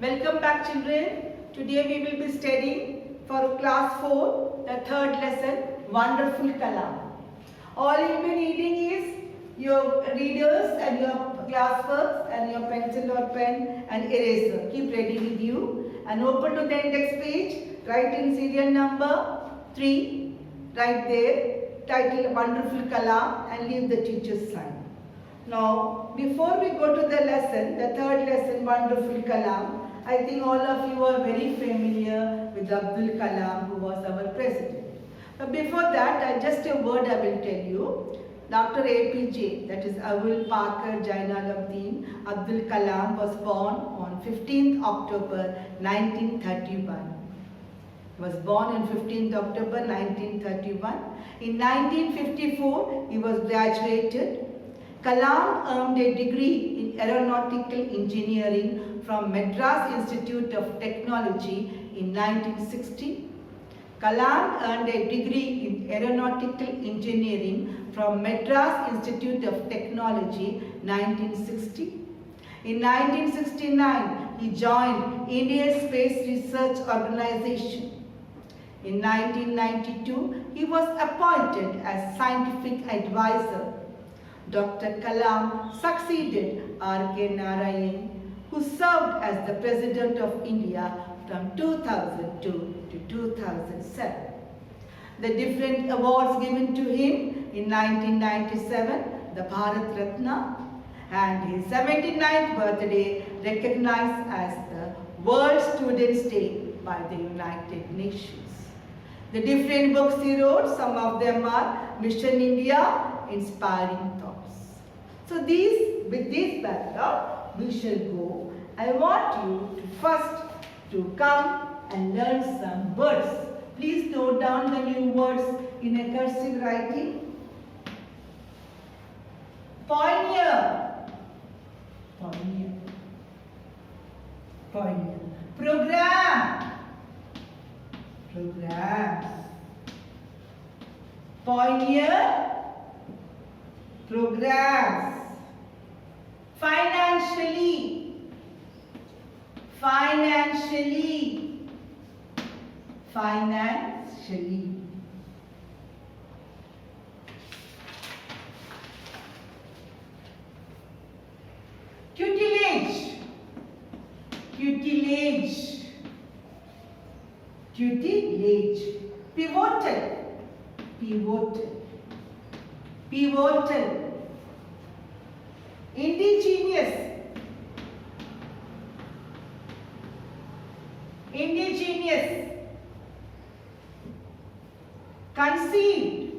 Welcome back, children. Today we will be studying for class 4, the third lesson, Wonderful Kalam. All you will be needing is your readers and your classworks and your pencil or pen and eraser. Keep ready with you and open to the index page. Write in serial number 3, right there, title Wonderful Kalam, and leave the teacher's sign. Now, before we go to the lesson, the third lesson, Wonderful Kalam, I think all of you are very familiar with Abdul Kalam, who was our president. But before that, just a word I will tell you. Dr. APJ, that is Abul Pakar Jainalabdin Abdul Kalam, was born on 15th October 1931. He was born on 15th October 1931. In 1954, he was graduated. Kalam earned a degree in aeronautical engineering from Madras Institute of Technology in 1960. Kalam earned a degree in aeronautical engineering from Madras Institute of Technology 1960. In 1969, he joined Indian Space Research Organization. In 1992, he was appointed as scientific advisor. Dr. Kalam succeeded R.K. Narayan, who served as the President of India from 2002 to 2007. The different awards given to him in 1997, the Bharat Ratna, and his 79th birthday recognized as the World Students' Day by the United Nations. The different books he wrote, some of them are Mission India, Inspiring Thoughts. So with this background, we shall go. I want you to first to come and learn some words. Please note down the new words in a cursive writing. Pioneer. Pioneer. Pioneer. Program. Programs. Pioneer. Programs. Financially. Financially. Financially. Tutelage. Tutelage. Tutelage. Pivotal. Pivotal. Pivotal. Indigenous. Indigenous. Conceived.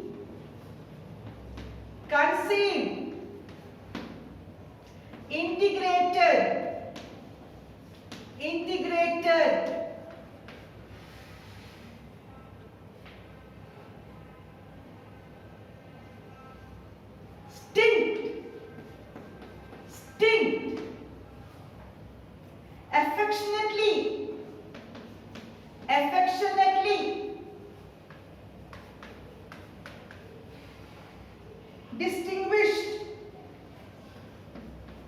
Conceived. Integrated. Integrated. Stint. Stint. Affectionately. Affectionately. Distinguished.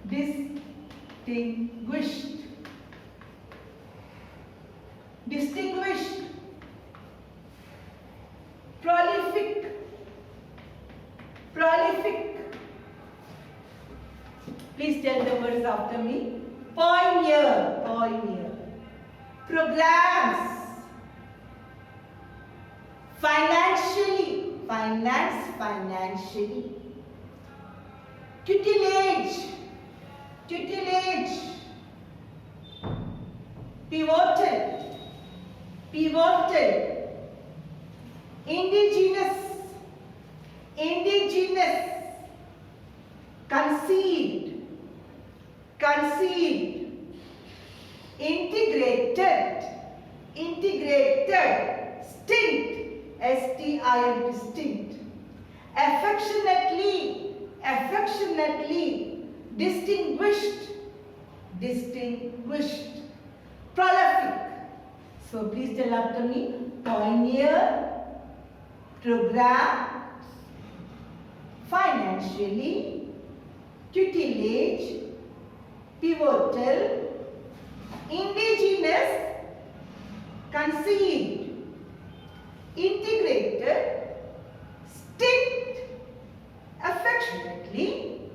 Distinguished. Distinguished. Prolific. Prolific. Please tell the words after me. Pioneer. Pioneer. Programs. Financially. Finance. Financially. Tutelage. Tutelage. Pivotal. Pivotal. Indigenous. Indigenous. Conceived. Conceived. Integrated. Integrated. Stint. S-T-I-N-T. Stint. Affectionately. Affectionately. Distinguished. Distinguished. Prolific. So please tell after me. Pioneer. Program. Financially. Tutelage. Pivotal. indigenous, conceived, integrated, stint, affectionately,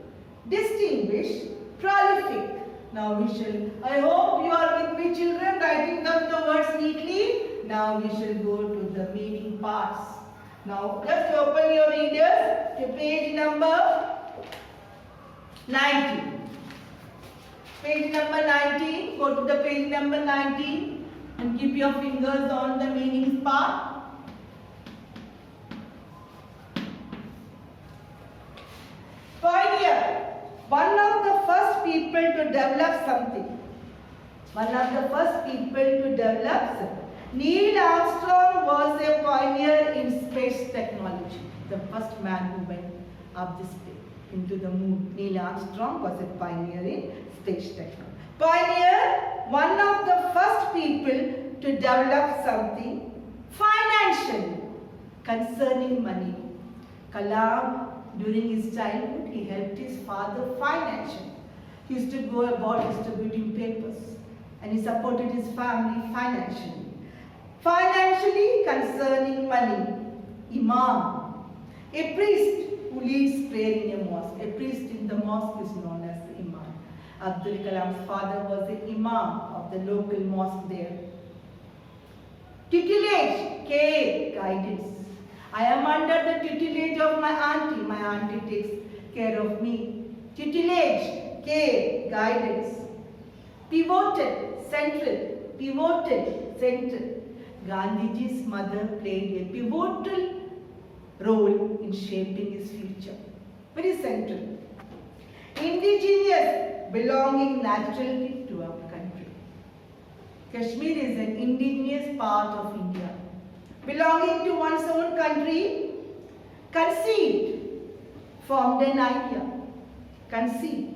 distinguished, prolific. Now we shall, I hope you are with me children, writing down the words neatly. Now we shall go to the meaning parts. Now just open your readers to page number 19. Page number 19, go to the page number 19 and keep your fingers on the meanings part. Pioneer, one of the first people to develop something. One of the first people to develop something. Neil Armstrong was a pioneer in space technology. The first man who went up the space into the moon. Neil Armstrong was a pioneer in space technology. Pioneer, one of the first people to develop something financially concerning money. Kalam, during his childhood, he helped his father financially. He used to go about distributing papers and he supported his family financially. Financially concerning money. Imam, a priest who leads prayer in a mosque. A priest in the mosque is known as the Imam. Abdul Kalam's father was the Imam of the local mosque there. Tutelage, care, guidance. I am under the tutelage of my auntie. My auntie takes care of me. Tutelage, care, guidance. Pivotal, central. Pivotal, central. Gandhiji's mother played a pivotal role in shaping his future. Very central. Indigenous, belonging naturally to our country. Kashmir is an indigenous part of India. Belonging to one's own country. Conceived, formed an idea. Conceived.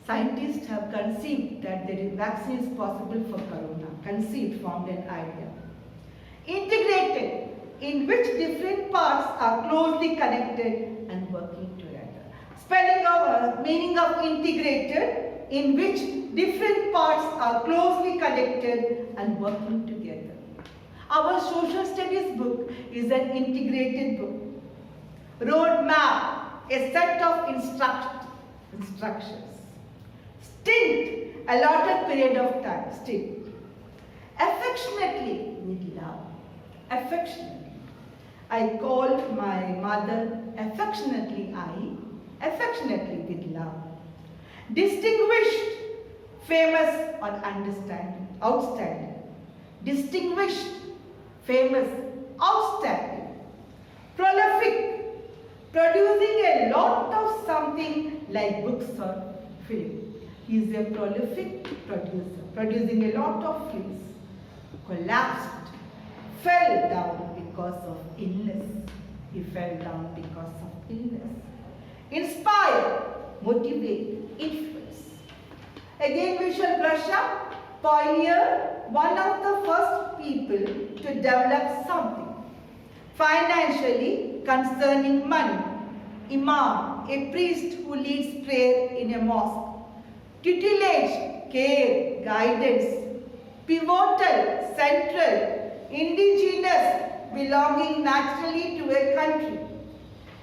Scientists have conceived that the vaccine is possible for corona. Conceived, formed an idea. Integrated, in which different parts are closely connected and working together. Spelling of meaning of integrated, in which different parts are closely connected and working together. Our social studies book is an integrated book. Roadmap, a set of instructions. Stint, allotted period of time. Stint. Affectionately, with love. Affectionately. I call my mother affectionately affectionately with love. Distinguished, famous or understanding, outstanding. Distinguished, famous, outstanding. Prolific, producing a lot of something like books or film. He is a prolific producer, producing a lot of films. Collapsed, fell down because of illness. He fell down because of illness. Inspire, motivate, influence. Again we shall brush up. Pioneer, one of the first people to develop something. Financially concerning money. Imam, a priest who leads prayer in a mosque. Tutelage, care, guidance. Pivotal, central, indigenous, belonging naturally to a country.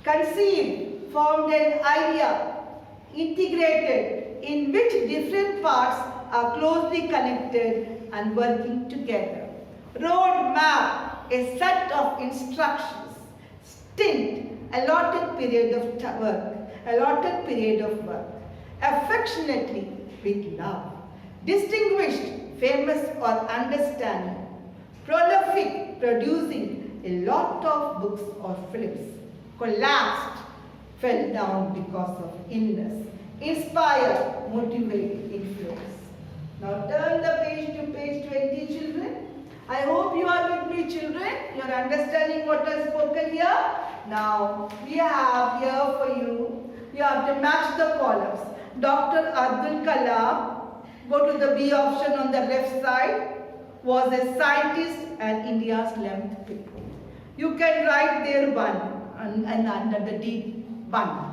Conceived, formed an idea. Integrated, in which different parts are closely connected and working together. Roadmap, a set of instructions. Stint, allotted period of work. Allotted period of work. Affectionately, with love. Distinguished, famous or understanding. Prolific, producing a lot of books or films. Collapsed, fell down because of illness. Inspire, motivate, influence. Now turn the page to page 20, children. I hope you are with me, children. You are understanding what I spoken here. Now we have here for you. You have to match the columns. Dr. Abdul Kalam, go to the B option on the left side, was a scientist and India's 11th pick. You can write there 1 and under the D 1.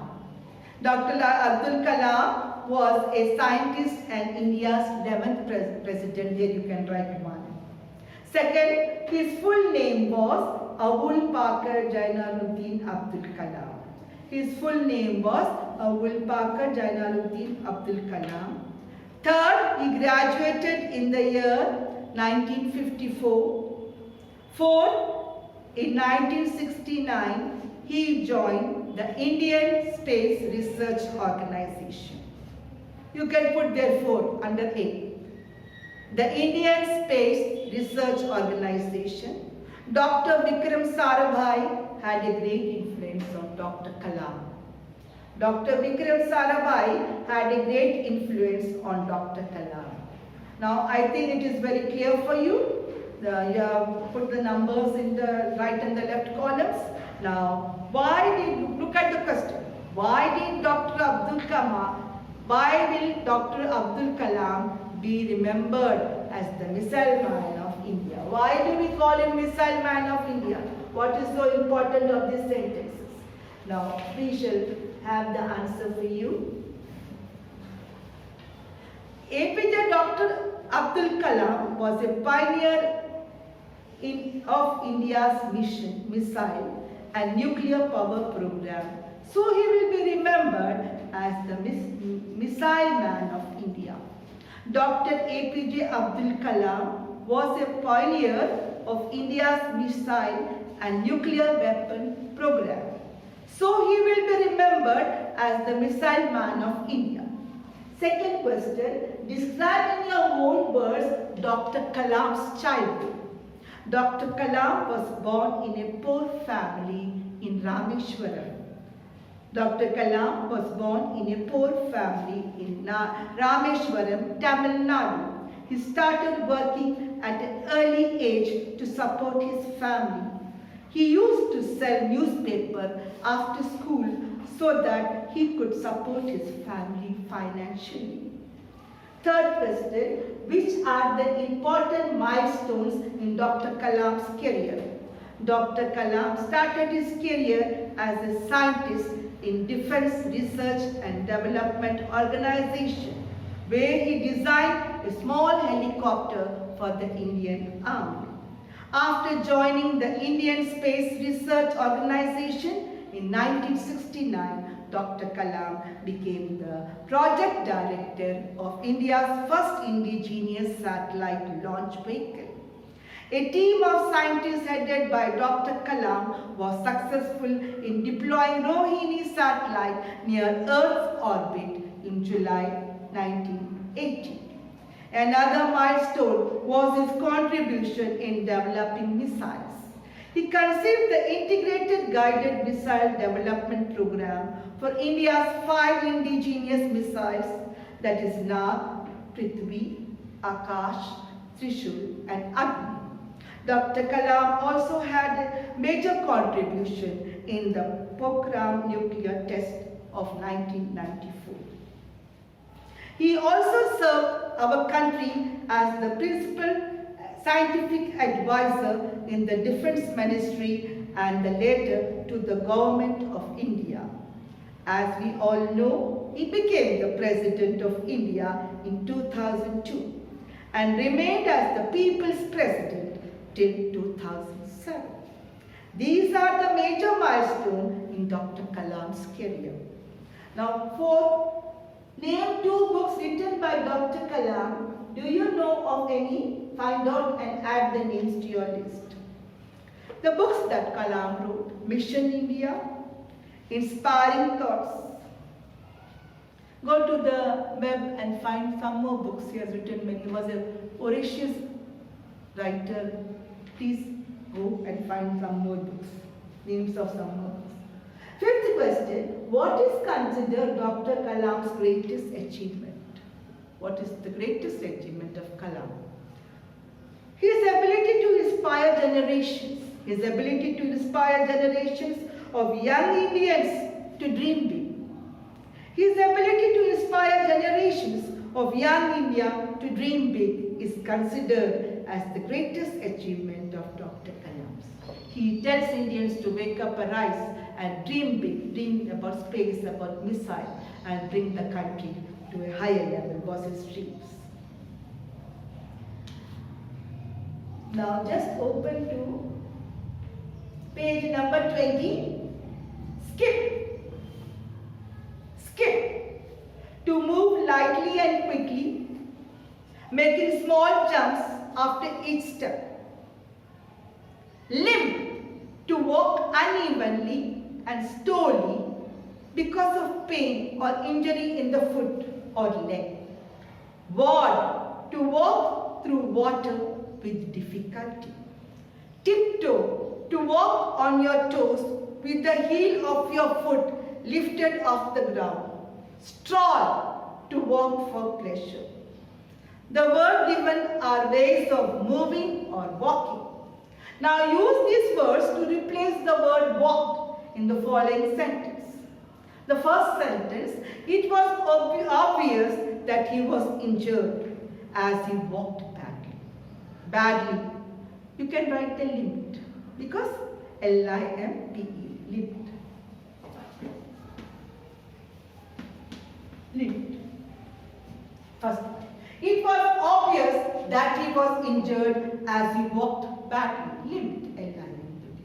Dr. Abdul Kalam was a scientist and India's 11th president. There you can write one. Second, his full name was Abul Pakar Jainaluddin Abdul Kalam. His full name was Abul Pakar Jainaluddin Abdul Kalam. Third, he graduated in the year 1954. Fourth, in 1969, he joined the Indian Space Research Organization. You can put there 4 under A. The Indian Space Research Organization. Dr. Vikram Sarabhai had a great influence on Dr. Kalam. Dr. Vikram Sarabhai had a great influence on Dr. Kalam. Now, I think it is very clear for you. You have put the numbers in the right and the left columns. Now, look at the question. Why will Dr. Abdul Kalam be remembered as the Missile Man of India? Why do we call him Missile Man of India? What is so important of these sentences? Now, we shall have the answer for you. APJ Dr. Abdul Kalam was a pioneer of India's missile and nuclear power program. So he will be remembered as the Missile Man of India. Dr. APJ Abdul Kalam was a pioneer of India's missile and nuclear weapon program. So he will be remembered as the Missile Man of India. Second question, describe in your own words Dr. Kalam's childhood. Dr. Kalam was born in a poor family in Rameshwaram. Dr. Kalam was born in a poor family in Rameshwaram, Tamil Nadu. He started working at an early age to support his family. He used to sell newspaper after school so that he could support his family financially. Third question, which are the important milestones in Dr. Kalam's career? Dr. Kalam started his career as a scientist in Defense Research and Development Organization, where he designed a small helicopter for the Indian Army. After joining the Indian Space Research Organization in 1969, Dr. Kalam became the project director of India's first indigenous satellite launch vehicle. A team of scientists headed by Dr. Kalam was successful in deploying Rohini satellite near Earth's orbit in July 1980. Another milestone was his contribution in developing missiles. He conceived the Integrated Guided Missile Development Program for India's 5 indigenous missiles, that is Nag, Prithvi, Akash, Trishul and Agni. Dr. Kalam also had a major contribution in the Pokhran nuclear test of 1994. He also served our country as the principal scientific advisor in the Defense Ministry and later to the Government of India. As we all know, he became the President of India in 2002 and remained as the People's President till 2007. These are the major milestones in Dr. Kalam's career. Now, name 2 books written by Dr. Kalam. Do you know of any? Find out and add the names to your list. The books that Kalam wrote: Mission India, Inspiring Thoughts. Go to the web and find some more books he has written. He was a voracious writer. Please go and find some more books. Names of some more books. Fifth question, what is considered Dr. Kalam's greatest achievement? What is the greatest achievement of Kalam? His ability to inspire generations. His ability to inspire generations of young Indians to dream big. His ability to inspire generations of young India to dream big is considered as the greatest achievement of Dr. Kalam. He tells Indians to wake up, arise, and dream big, dream about space, about missile, and bring the country to a higher level was his dreams. Now just open to page number 20. Skip. Skip. To move lightly and quickly, making small jumps after each step. Limp. To walk unevenly and slowly because of pain or injury in the foot or leg. Ward. To walk through water with difficulty. Tiptoe. To walk on your toes with the heel of your foot lifted off the ground. Stroll. To walk for pleasure. The words given are ways of moving or walking. Now use these words to replace the word walked in the following sentence. The first sentence, it was obvious that he was injured as he walked badly. Badly. You can write the limped because L-I-M-P-E, limped. Limped. First one. It was obvious that he was injured as he walked badly, limped, L-I-M-P-E.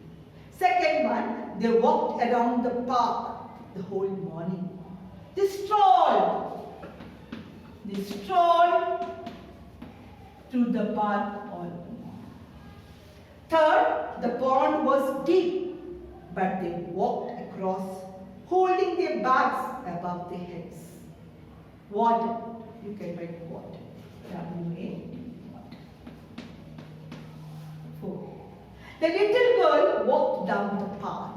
Second one, they walked around the park the whole morning. They strolled. They strolled through the park all morning. Third, the pond was deep, but they walked across, holding their bags above their heads. Water. You can write water. W-A-T, water. 4. The little girl walked down the path.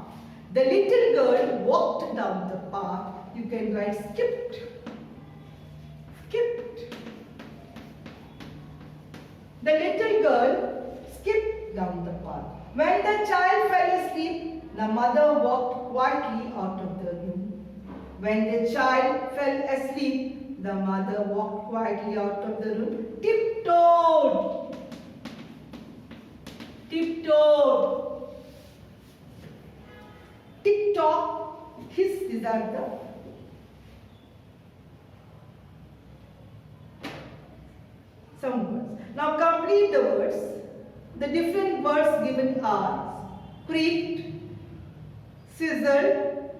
The little girl walked down the path. You can write skipped. Skipped. The little girl skipped down the path. When the child fell asleep, the mother walked quietly out of the room. When the child fell asleep, the mother walked quietly out of the room, tiptoed. Tiptoed. Tick-tock, hiss, these are the some words. Now complete the words. The different words given are creaked, sizzled,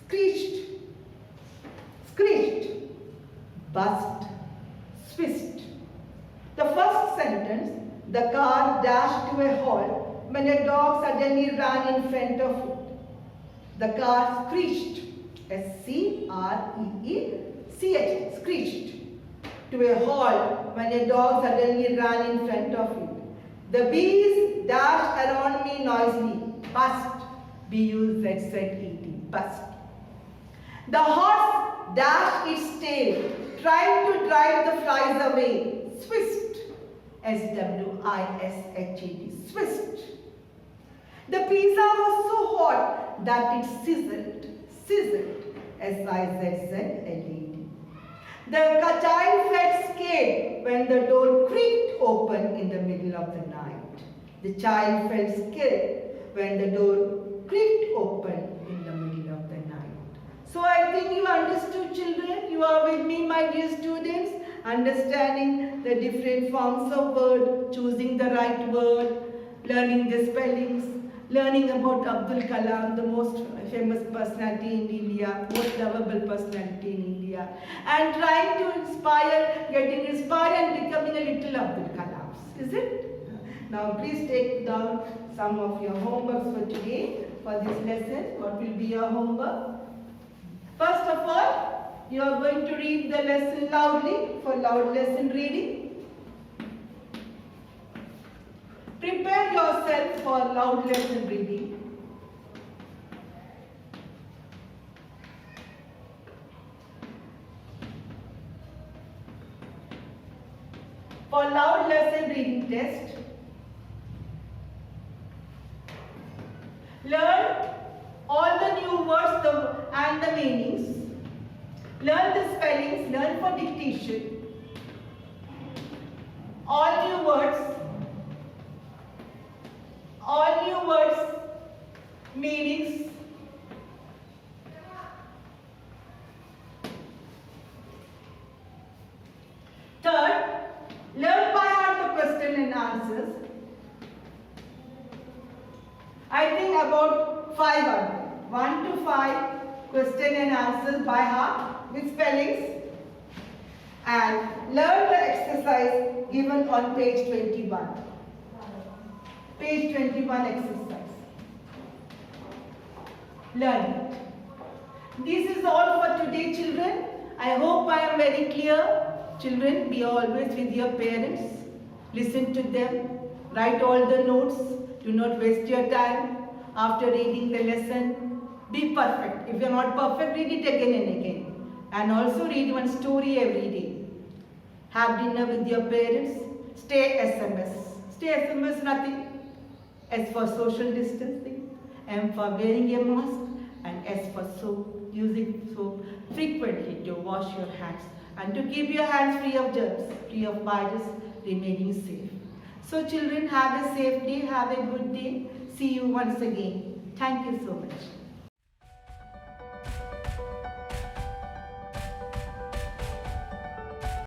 screeched, screeched, bust, swissed. The first sentence, the car dashed to a halt when a dog suddenly ran in front of it. The car screeched, S-C-R-E-E-C-H, screeched, to a halt when a dog suddenly ran in front of it. The bees dashed around me noisily, bust, B-U-Z-Z-E-D, bust. The horse dashed its tail, trying to drive the flies away, swissed, S-W-I-S-H-E-D, swissed. The pizza was so hot that it sizzled, S-I-Z-Z-L-E-D. The child felt scared when the door creaked open in the middle of the night. The child felt scared when the door creaked open in the middle of the night. So I think you understood, children. You are with me, my dear students, understanding the different forms of word, choosing the right word, learning the spellings, learning about Abdul Kalam, the most famous personality in India, most lovable personality in India, and trying to inspire, getting inspired and becoming a little Abdul Kalams. Is it? Now please take down some of your homeworks for today, for this lesson. What will be your homework? First of all, you are going to read the lesson loudly for loud lesson reading. Prepare yourself for loud lesson reading. For loud lesson reading test, learn all the new words and the meanings. Learn the spellings, learn for dictation. All new words, meanings, 5 question and answers by heart with spellings, and learn the exercise given on page 21. Page 21 exercise. Learn it. This is all for today, children. I hope I am very clear. Children, be always with your parents. Listen to them. Write all the notes. Do not waste your time after reading the lesson. Be perfect. If you are not perfect, read it again and again. And also read one story every day. Have dinner with your parents. Stay SMS. Stay SMS nothing. S for social distancing. M for wearing a mask. And S for soap. Using soap frequently to wash your hands. And to keep your hands free of germs, free of virus, remaining safe. So children, have a safe day, have a good day. See you once again. Thank you so much.